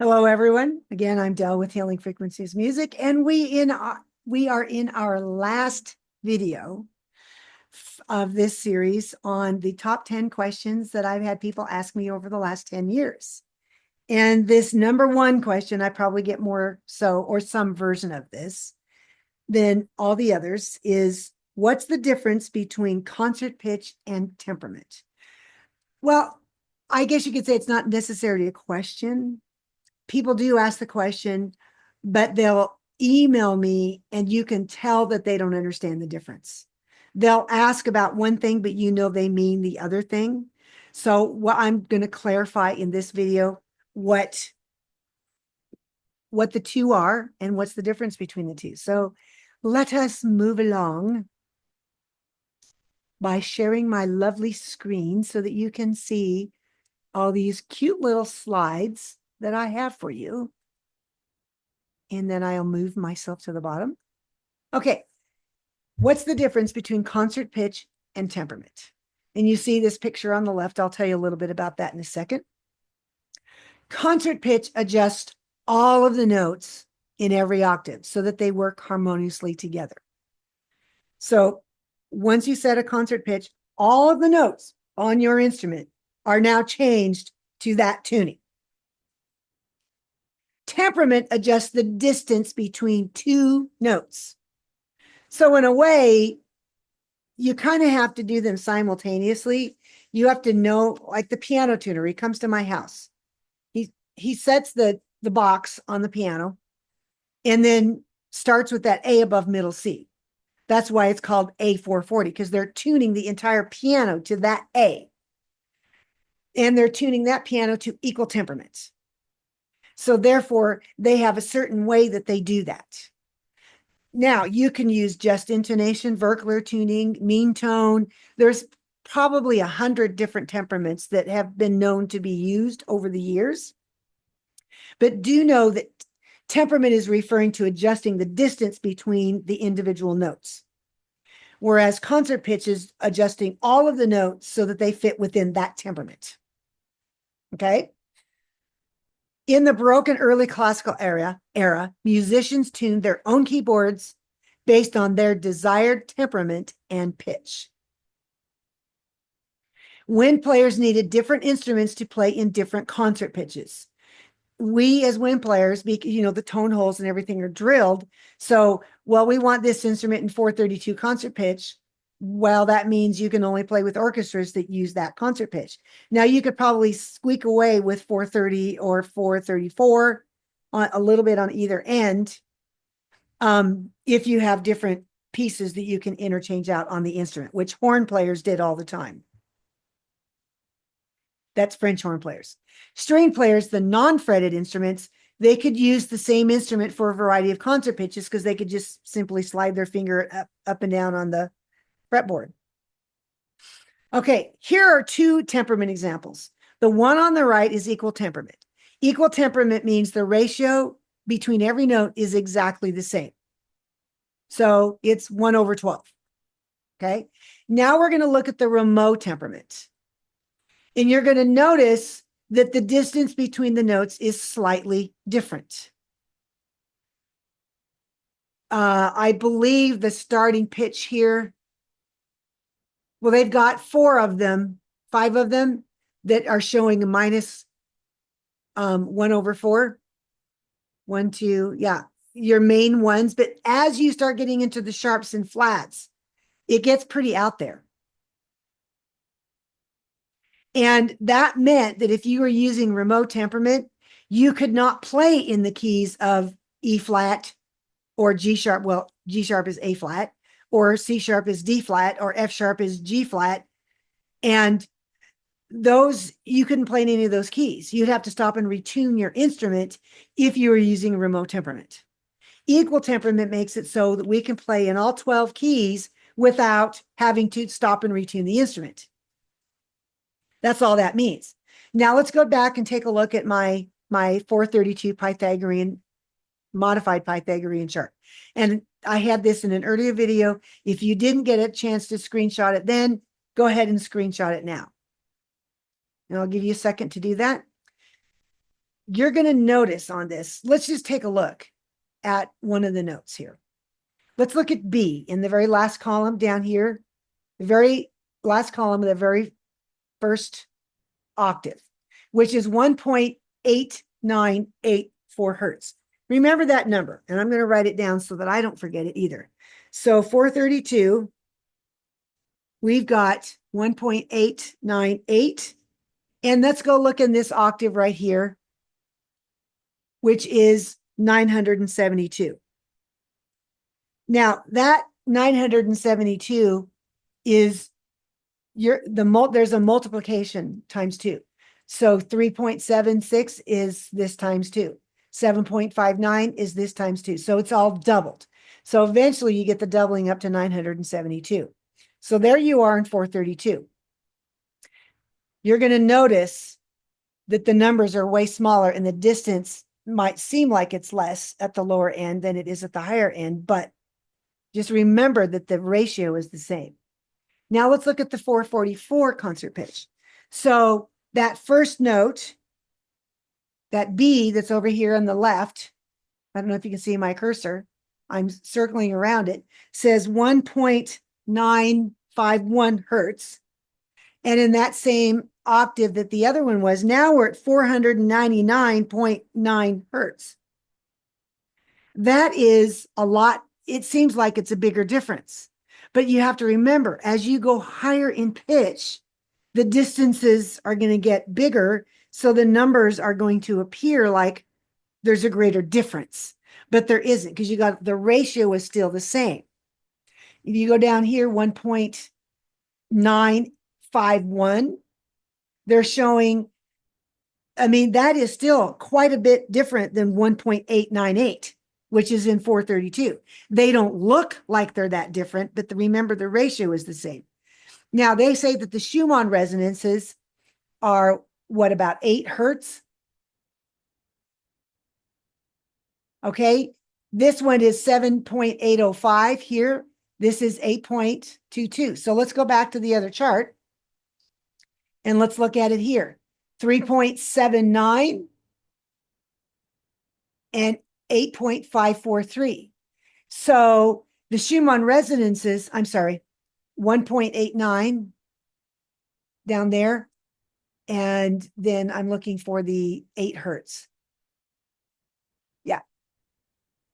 Hello, everyone. Again, I'm Del with Healing Frequencies Music, and we are in our last video of this series on the top 10 questions that I've had people ask me over the last 10 years. And this number one question, I probably get more so, or some version of this than all the others, is what's the difference between concert pitch and temperament? Well, I guess you could say it's not necessarily a question. People do ask the question, but they'll email me and you can tell that they don't understand the difference. They'll ask about one thing, but they mean the other thing. So what I'm going to clarify in this video, what the two are and what's the difference between the two. So let us move along by sharing my lovely screen so that you can see all these cute little slides that I have for you. And then I'll move myself to the bottom. Okay, what's the difference between concert pitch and temperament? And you see this picture on the left. I'll tell you a little bit about that in a second. Concert pitch adjusts all of the notes in every octave so that they work harmoniously together. So once you set a concert pitch, all of the notes on your instrument are now changed to that tuning. Temperament adjusts the distance between two notes. So in a way, you kind of have to do them simultaneously. You have to know, like the piano tuner, he comes to my house. He sets the box on the piano and then starts with that A above middle C. That's why it's called A440, because they're tuning the entire piano to that A. And they're tuning that piano to equal temperaments. So therefore, they have a certain way that they do that. Now, you can use just intonation, Verkler tuning, mean tone. There's probably 100 different temperaments that have been known to be used over the years. But do know that temperament is referring to adjusting the distance between the individual notes, whereas concert pitch is adjusting all of the notes so that they fit within that temperament. Okay? In the Baroque and early classical era, musicians tuned their own keyboards based on their desired temperament and pitch. Wind players needed different instruments to play in different concert pitches. We as wind players, the tone holes and everything are drilled. So, we want this instrument in 432 concert pitch. Well, that means you can only play with orchestras that use that concert pitch. Now, you could probably squeak away with 430 or 434 on a little bit on either end, if you have different pieces that you can interchange out on the instrument, which horn players did all the time. That's French horn players. String players, the non-fretted instruments, they could use the same instrument for a variety of concert pitches because they could just simply slide their finger up and down on the fretboard. Okay, here are two temperament examples. The one on the right is equal temperament. Equal temperament means the ratio between every note is exactly the same. So it's 1/12. Okay, now we're going to look at the remote temperament. And you're going to notice that the distance between the notes is slightly different. I believe the starting pitch here, they've got 5 of them that are showing a minus 1/4. 1, 2, yeah, your main ones. But as you start getting into the sharps and flats, it gets pretty out there. And that meant that if you were using remote temperament, you could not play in the keys of E flat or G sharp. Well, G sharp is A flat, or C sharp is D flat, or F sharp is G flat. And those, you couldn't play in any of those keys. You'd have to stop and retune your instrument if you were using remote temperament. Equal temperament makes it so that we can play in all 12 keys without having to stop and retune the instrument. That's all that means. Now let's go back and take a look at my 432 Pythagorean, modified Pythagorean chart. And I had this in an earlier video. If you didn't get a chance to screenshot it then, go ahead and screenshot it now. And I'll give you a second to do that. you're going to notice on this. Let's just take a look at one of the notes here. Let's look at B in the very last column down here, the very last column of the very first octave, which is 1.8984 hertz. Remember that number, and I'm going to write it down so that I don't forget it either. So 432, we've got 1.898, and let's go look in this octave right here, which is 972. Now, that 972 is there's a multiplication times 2. So 3.76 is this times 2. 7.59 is this times 2. So it's all doubled. So eventually you get the doubling up to 972. So there you are in 432. You're going to notice that the numbers are way smaller and the distance might seem like it's less at the lower end than it is at the higher end, but just remember that the ratio is the same. Now let's look at the 444 concert pitch. So that first note, that B that's over here on the left, I don't know if you can see my cursor, I'm circling around it, says 1.951 hertz. And in that same octave that the other one was, now we're at 499.9 hertz. That is a lot. It seems like it's a bigger difference. But you have to remember, as you go higher in pitch, the distances are going to get bigger. So the numbers are going to appear like there's a greater difference. But there isn't, because you got the ratio is still the same. If you go down here, 1.951, they're showing, I mean, that is still quite a bit different than 1.898, which is in 432. They don't look like they're that different, but remember the ratio is the same. Now, they say that the Schumann resonances are, what, about 8 hertz? Okay, this one is 7.805 here. This is 8.22. So let's go back to the other chart and let's look at it here. 3.79 and 8.543. So the Schumann resonances, I'm sorry, 1.89 down there. And then I'm looking for the 8 hertz. Yeah,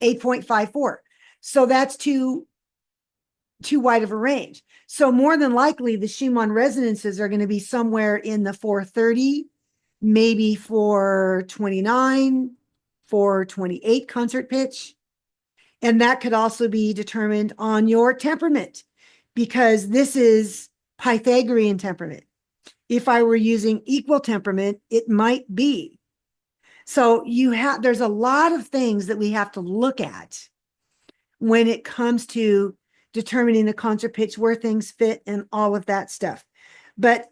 8.54. So that's too wide of a range. So more than likely, the Schumann resonances are going to be somewhere in the 430, maybe 429, 428 concert pitch. And that could also be determined on your temperament, because this is Pythaogrean temperament. If I were using equal temperament, it might be. So there's a lot of things that we have to look at when it comes to determining the concert pitch, where things fit and all of that stuff. But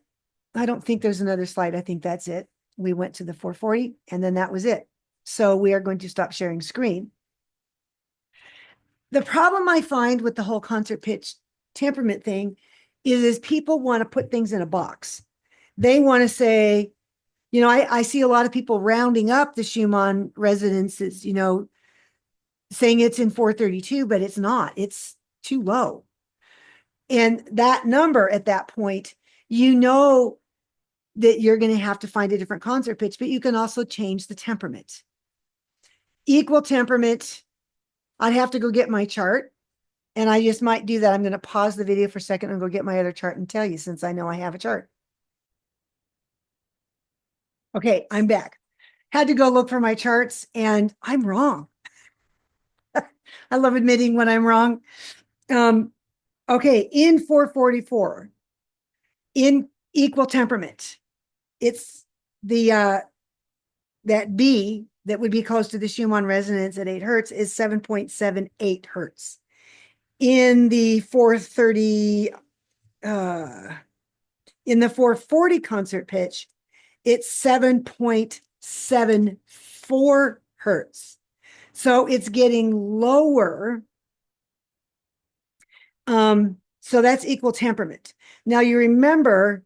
I don't think there's another slide. I think that's it. We went to the 440 and then that was it. So we are going to stop sharing screen. The problem I find with the whole concert pitch temperament thing is people want to put things in a box. They want to say, you know, I see a lot of people rounding up the Schumann resonances, you know, saying it's in 432, but it's not. It's too low. And that number at that point, you know that you're going to have to find a different concert pitch, but you can also change the temperament. Equal temperament, I'd have to go get my chart, and I just might do that. I'm going to pause the video for a second and go get my other chart and tell you, since I know I have a chart. Okay, I'm back. Had to go look for my charts, and I'm wrong. I love admitting when I'm wrong. Okay, in 444, in equal temperament, it's the that B that would be close to the Schumann resonance at 8 hertz is 7.78 hertz. In the 430, in the 440 concert pitch, it's 7.74 hertz. So it's getting lower. So that's equal temperament. Now you remember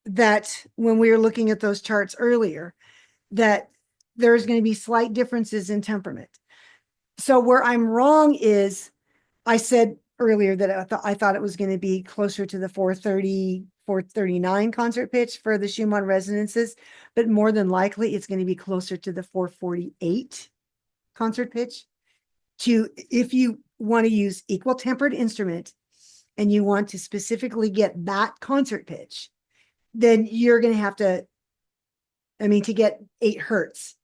that when we were looking at those charts earlier, that there's going to be slight differences in temperament. So where I'm wrong is I said earlier that I thought it was going to be closer to the 430, 439 concert pitch for the Schumann resonances, but more than likely it's going to be closer to the 448 concert pitch. If you want to use equal tempered instrument and you want to specifically get that concert pitch, then you're going to have to, to get 8 hertz,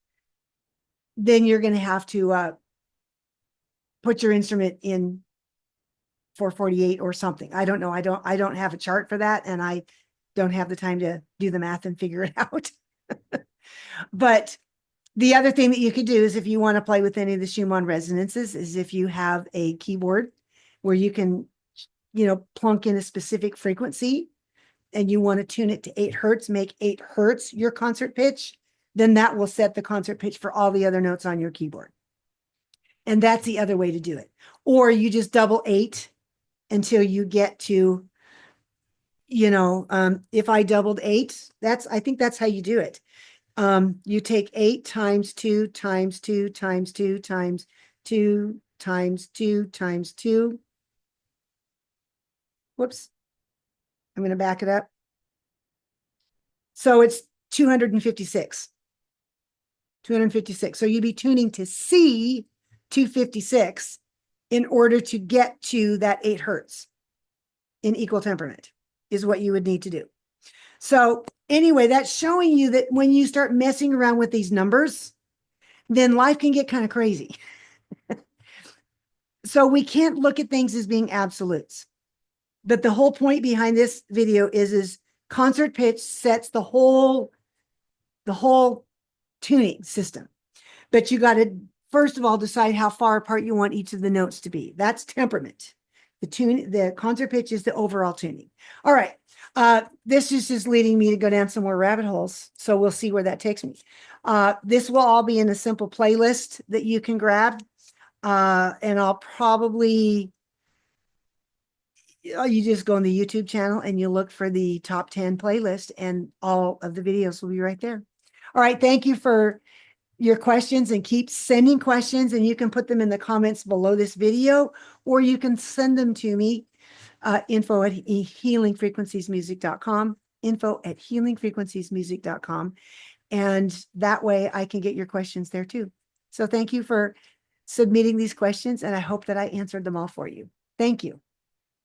then you're going to have to put your instrument in 448 or something. I don't know. I don't have a chart for that, and I don't have the time to do the math and figure it out. But the other thing that you could do is, if you want to play with any of the Schumann resonances, is if you have a keyboard where you can, plunk in a specific frequency and you want to tune it to 8 hertz, make 8 hertz your concert pitch, then that will set the concert pitch for all the other notes on your keyboard. And that's the other way to do it. Or you just double 8 until you get to, if I doubled 8, I think that's how you do it. You take 8 times 2 times 2 times 2 times 2 times 2 times 2. Whoops. I'm going to back it up. So it's 256. 256. So you'd be tuning to C 256 in order to get to that 8 hertz in equal temperament is what you would need to do. So anyway, that's showing you that when you start messing around with these numbers, then life can get kind of crazy. So we can't look at things as being absolutes. But the whole point behind this video is concert pitch sets the whole tuning system. But you got to, first of all, decide how far apart you want each of the notes to be. That's temperament. The concert pitch is the overall tuning. All right. This is just leading me to go down some more rabbit holes. So we'll see where that takes me. This will all be in a simple playlist that you can grab. And I'll probably, you just go on the YouTube channel and you look for the top 10 playlist, and all of the videos will be right there. All right. Thank you for your questions, and keep sending questions, and you can put them in the comments below this video, or you can send them to me, info at healingfrequenciesmusic.com, info at healingfrequenciesmusic.com. And that way I can get your questions there too. So thank you for submitting these questions, and I hope that I answered them all for you. Thank you.